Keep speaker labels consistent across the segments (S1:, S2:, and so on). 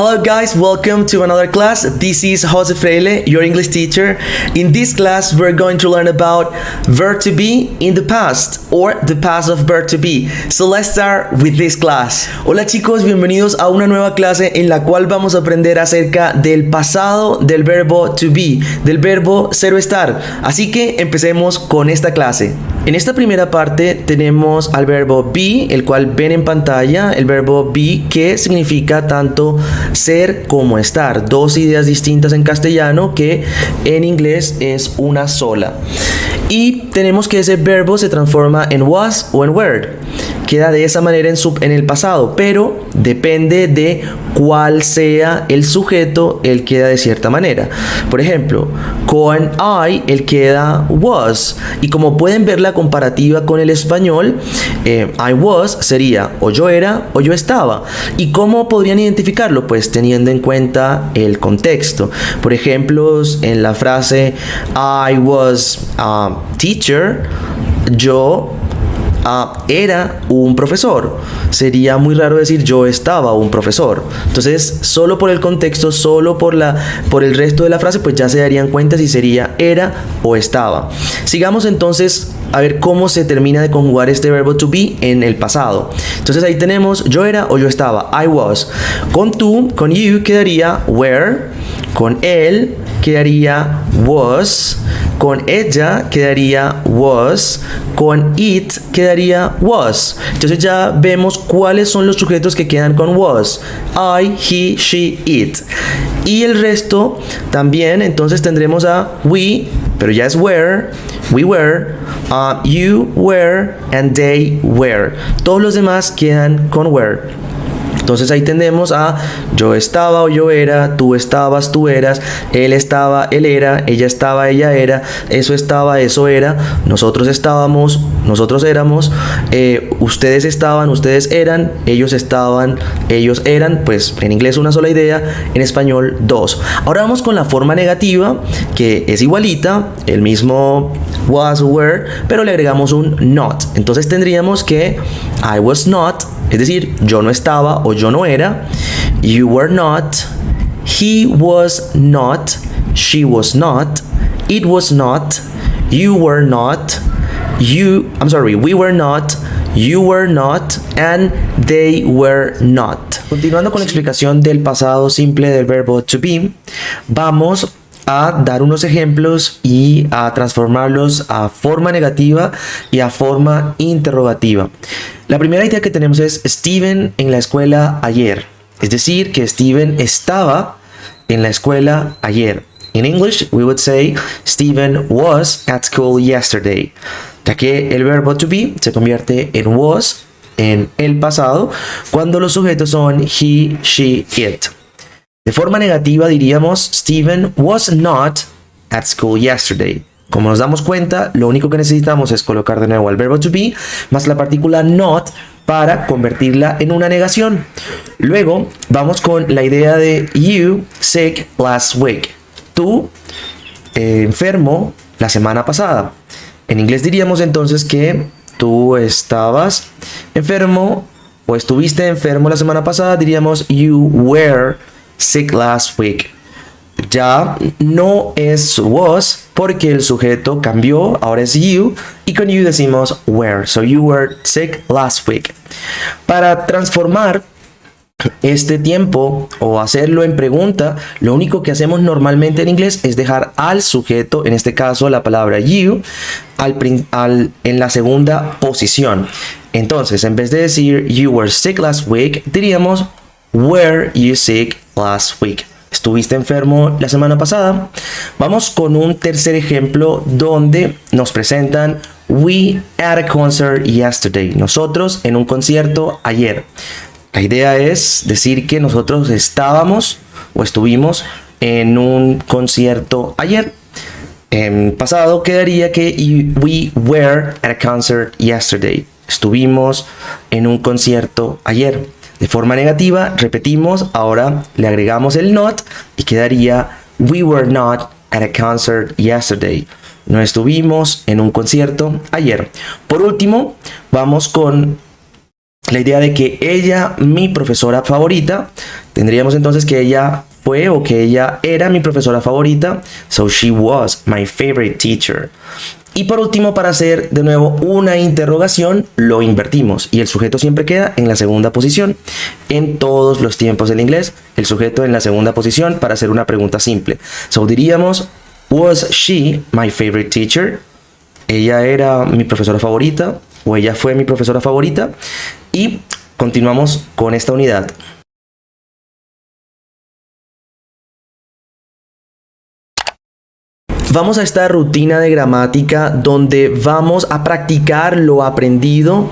S1: Hello guys, welcome to another class. This is Jose Freile, your English teacher. In this class, we're going to learn about verb to be in the past or the past of verb to be. So let's start with this class. Hola chicos, bienvenidos a una nueva clase en la cual vamos a aprender acerca del pasado del verbo to be, del verbo ser o estar. Así que empecemos con esta clase. En esta primera parte tenemos al verbo be, el cual ven en pantalla, el verbo be que significa tanto ser como estar. Dos ideas distintas en castellano que en inglés es una sola. Y tenemos que ese verbo se transforma en was o en were. Queda de esa manera en el pasado, pero depende de cuál sea el sujeto, él queda de cierta manera. Por ejemplo, con I, él queda was. Y como pueden ver la comparativa con el español, I was sería o yo era o yo estaba. ¿Y cómo podrían identificarlo? Pues teniendo en cuenta el contexto. Por ejemplo, en la frase I was a teacher, yo era un profesor. Sería muy raro decir yo estaba un profesor. Entonces, solo por el contexto, solo por el resto de la frase, pues ya se darían cuenta si sería era o estaba. Sigamos entonces a ver cómo se termina de conjugar este verbo to be en el pasado. Entonces ahí tenemos yo era o yo estaba, I was. Con tú, con you quedaría were. Con él quedaría was. Con ella quedaría was. Con it quedaría was. Entonces ya vemos cuáles son los sujetos que quedan con was. I, he, she, it. Y el resto también, entonces tendremos a we, pero ya es were, we were, you were, and they were. Todos los demás quedan con were. Entonces ahí tendemos a yo estaba o yo era, tú estabas, tú eras, él estaba, él era, ella estaba, ella era, eso estaba, eso era, nosotros estábamos, nosotros éramos, ustedes estaban, ustedes eran, ellos estaban, ellos eran. Pues en inglés una sola idea, en español dos. Ahora vamos con la forma negativa, que es igualita, el mismo was, were, pero le agregamos un not. Entonces tendríamos que I was not, es decir, yo no estaba o yo no era. You were not. He was not. She was not. It was not. You were not. We were not. You were not. And they were not. Continuando con la explicación del pasado simple del verbo to be, vamos a dar unos ejemplos y a transformarlos a forma negativa y a forma interrogativa. La primera idea que tenemos es Steven en la escuela ayer. Es decir, que Steven estaba en la escuela ayer. In English, we would say Steven was at school yesterday. Ya que el verbo to be se convierte en was en el pasado cuando los sujetos son he, she, it. De forma negativa diríamos Steven was not at school yesterday. Como nos damos cuenta, lo único que necesitamos es colocar de nuevo el verbo to be más la partícula not para convertirla en una negación. Luego vamos con la idea de you sick last week. Tú enfermo la semana pasada. En inglés diríamos entonces que tú estabas enfermo o estuviste enfermo la semana pasada. Diríamos you were sick last week. Ya no es was porque el sujeto cambió, ahora es you, y con you decimos were. So you were sick last week. Para transformar este tiempo o hacerlo en pregunta, lo único que hacemos normalmente en inglés es dejar al sujeto, en este caso la palabra you, en la segunda posición. Entonces, en vez de decir you were sick last week, diríamos were you sick last week. ¿Estuviste enfermo la semana pasada? Vamos con un tercer ejemplo donde nos presentan we at a concert yesterday. Nosotros en un concierto ayer. La idea es decir que nosotros estábamos o estuvimos en un concierto ayer. En pasado quedaría que we were at a concert yesterday. Estuvimos en un concierto ayer. De forma negativa, repetimos, ahora le agregamos el not y quedaría we were not at a concert yesterday. No estuvimos en un concierto ayer. Por último, vamos con la idea de que ella, mi profesora favorita, Tendríamos entonces que ella fue o que ella era mi profesora favorita. So she was my favorite teacher. Y por último, para hacer de nuevo una interrogación, lo invertimos y el sujeto siempre queda en la segunda posición. En todos los tiempos del inglés, el sujeto en la segunda posición para hacer una pregunta simple. So diríamos, was she my favorite teacher? Ella era mi profesora favorita o ella fue mi profesora favorita. Y continuamos con esta unidad. Vamos a esta rutina de gramática donde vamos a practicar lo aprendido.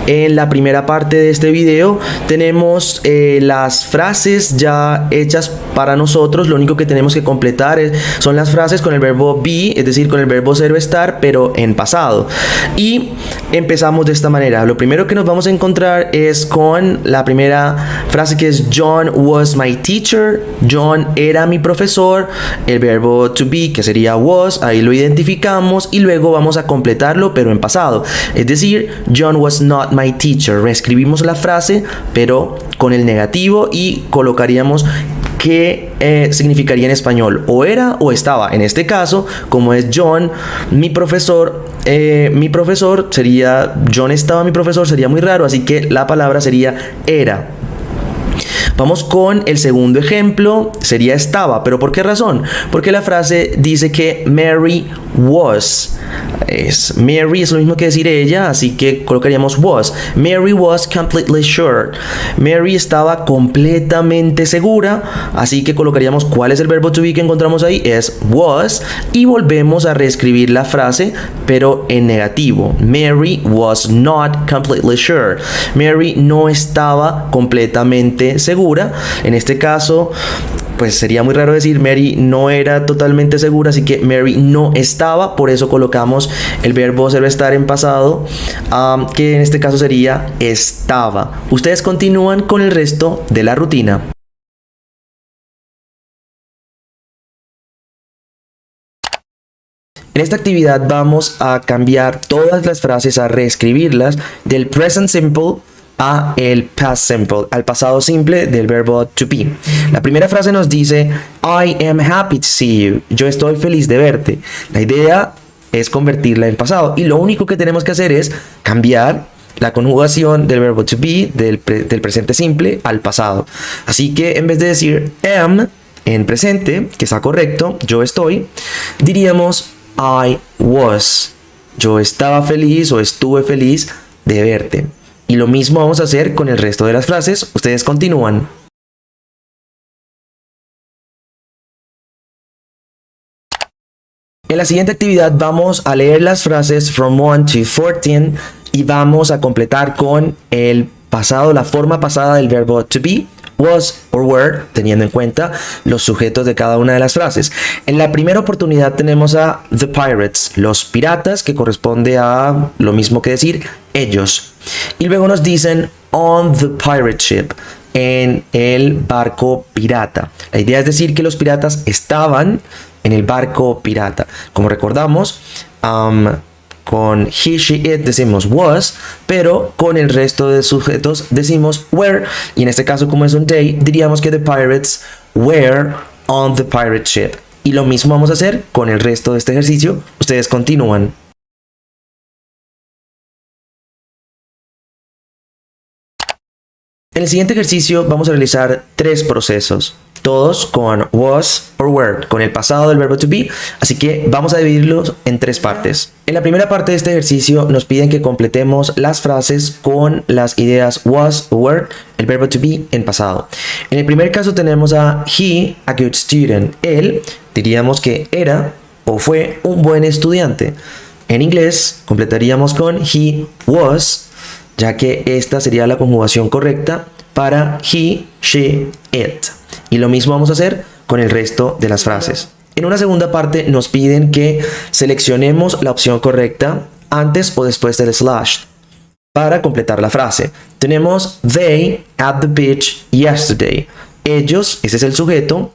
S1: En la primera parte de este video tenemos las frases ya hechas para nosotros. Lo único que tenemos que completar son las frases con el verbo be, es decir, con el verbo ser o estar, pero en pasado. Y empezamos de esta manera. Lo primero que nos vamos a encontrar es con la primera frase, que es John was my teacher. John era mi profesor. El verbo to be, que sería was, ahí lo identificamos y luego vamos a completarlo, pero en pasado. Es decir, John was not my teacher. Reescribimos la frase, pero con el negativo y colocaríamos qué significaría en español, o era o estaba. En este caso, como es John, mi profesor sería, John estaba mi profesor, sería muy raro, así que la palabra sería era. Vamos con el segundo ejemplo, sería estaba, pero ¿por qué razón? Porque la frase dice que Mary was. Mary es lo mismo que decir ella, así que colocaríamos was. Mary was completely sure. Mary estaba completamente segura, así que colocaríamos cuál es el verbo to be que encontramos ahí, es was, y volvemos a reescribir la frase, pero en negativo. Mary was not completely sure. Mary no estaba completamente segura. En este caso, pues sería muy raro decir Mary no era totalmente segura, así que Mary no estaba, por eso colocamos el verbo ser o estar en pasado, que en este caso sería estaba. Ustedes continúan con el resto de la rutina. En esta actividad vamos a cambiar todas las frases, a reescribirlas del present simple a el past simple, al pasado simple del verbo to be. La primera frase nos dice I am happy to see you. Yo estoy feliz de verte. La idea es convertirla en pasado y lo único que tenemos que hacer es cambiar la conjugación del verbo to be del presente simple al pasado. Así que en vez de decir am en presente, que está correcto, yo estoy, diríamos I was. Yo estaba feliz o estuve feliz de verte. Y lo mismo vamos a hacer con el resto de las frases. Ustedes continúan. En la siguiente actividad vamos a leer las frases from 1 to 14 y vamos a completar con el pasado, la forma pasada del verbo to be, was or were, teniendo en cuenta los sujetos de cada una de las frases. En la primera oportunidad tenemos a the pirates, los piratas, que corresponde a lo mismo que decir ellos. Y luego nos dicen on the pirate ship, en el barco pirata. La idea es decir que los piratas estaban en el barco pirata. Como recordamos, con he, she, it decimos was, pero con el resto de sujetos decimos were. Y en este caso, como es un they, diríamos que the pirates were on the pirate ship. Y lo mismo vamos a hacer con el resto de este ejercicio. Ustedes continúan. En el siguiente ejercicio vamos a realizar 3 procesos, todos con was or were, con el pasado del verbo to be, así que vamos a dividirlos en 3 partes. En la primera parte de este ejercicio nos piden que completemos las frases con las ideas was or were, el verbo to be en pasado. En el primer caso tenemos a he, a good student. Él, diríamos que era o fue un buen estudiante. En inglés completaríamos con he was, ya que esta sería la conjugación correcta para he, she, it. Y lo mismo vamos a hacer con el resto de las frases. En una segunda parte nos piden que seleccionemos la opción correcta antes o después del slash para completar la frase. Tenemos they at the beach yesterday. Ellos, ese es el sujeto,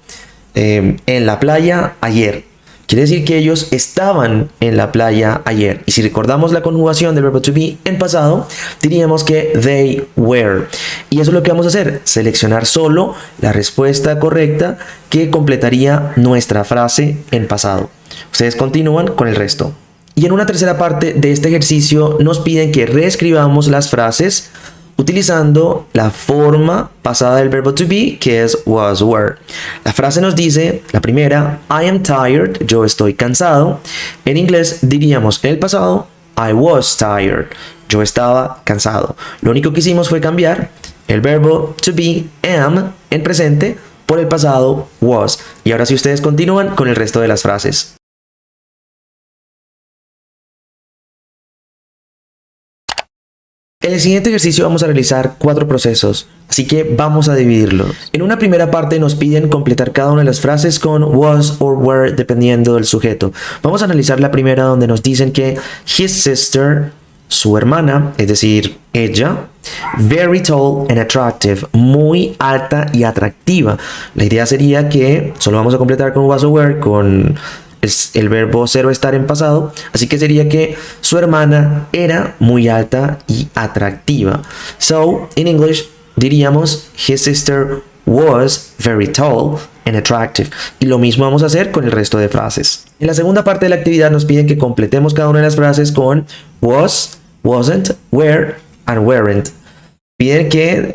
S1: en la playa ayer. Quiere decir que ellos estaban en la playa ayer. Y si recordamos la conjugación del verbo to be en pasado, diríamos que they were. Y eso es lo que vamos a hacer, seleccionar solo la respuesta correcta que completaría nuestra frase en pasado. Ustedes continúan con el resto. Y en una tercera parte de este ejercicio nos piden que reescribamos las frases utilizando la forma pasada del verbo to be, que es was, were. La frase nos dice, la primera, I am tired, yo estoy cansado. En inglés diríamos en el pasado, I was tired, yo estaba cansado. Lo único que hicimos fue cambiar el verbo to be, am, en presente, por el pasado, was. Y ahora sí ustedes continúan con el resto de las frases. En el siguiente ejercicio vamos a realizar 4 procesos, así que vamos a dividirlos. En una primera parte nos piden completar cada una de las frases con was or were dependiendo del sujeto. Vamos a analizar la primera donde nos dicen que his sister, su hermana, es decir, ella, very tall and attractive, muy alta y atractiva. La idea sería que solo vamos a completar con was or were, con el verbo ser o estar en pasado, así que sería que su hermana era muy alta y atractiva. So, in English diríamos his sister was very tall and attractive. Y lo mismo vamos a hacer con el resto de frases. En la segunda parte de la actividad nos piden que completemos cada una de las frases con was, wasn't, were and weren't. Piden que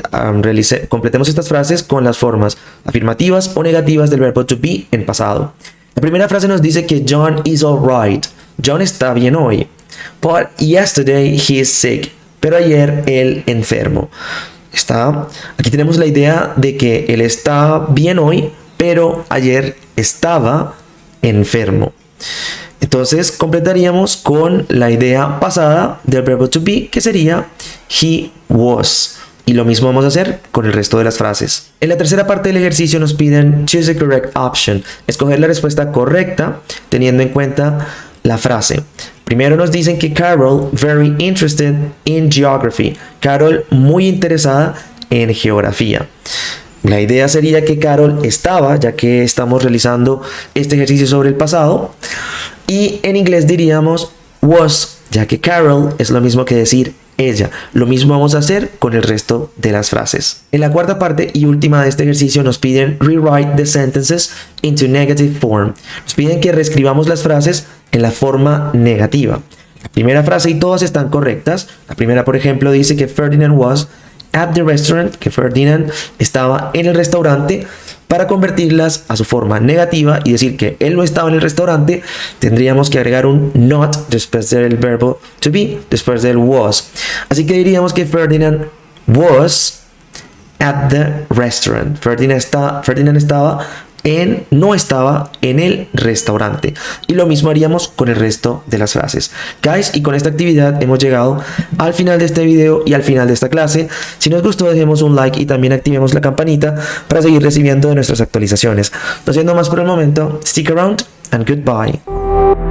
S1: completemos estas frases con las formas afirmativas o negativas del verbo to be en pasado. La primera frase nos dice que John is alright. John está bien hoy. But yesterday he is sick. Pero ayer él enfermo. Aquí tenemos la idea de que él está bien hoy, pero ayer estaba enfermo. Entonces completaríamos con la idea pasada del verbo to be, que sería he was. Y lo mismo vamos a hacer con el resto de las frases. En la tercera parte del ejercicio nos piden choose the correct option, escoger la respuesta correcta teniendo en cuenta la frase. Primero nos dicen que Carol, very interested in geography. Carol, muy interesada en geografía. La idea sería que Carol estaba, ya que estamos realizando este ejercicio sobre el pasado. Y en inglés diríamos was, ya que Carol es lo mismo que decir ella. Lo mismo vamos a hacer con el resto de las frases. En la cuarta parte y última de este ejercicio nos piden rewrite the sentences into negative form. Nos piden que reescribamos las frases en la forma negativa. La primera frase y todas están correctas. La primera, por ejemplo, dice que Ferdinand was at the restaurant, que Ferdinand estaba en el restaurante. Para convertirlas a su forma negativa y decir que él no estaba en el restaurante, tendríamos que agregar un not después del verbo to be, después del was. Así que diríamos que Ferdinand was at the restaurant. Ferdinand no estaba en el restaurante. Y lo mismo haríamos con el resto de las frases. Guys, y con esta actividad hemos llegado al final de este video y al final de esta clase. Si nos gustó, dejemos un like y también activemos la campanita para seguir recibiendo de nuestras actualizaciones. No siendo más por el momento, stick around and goodbye.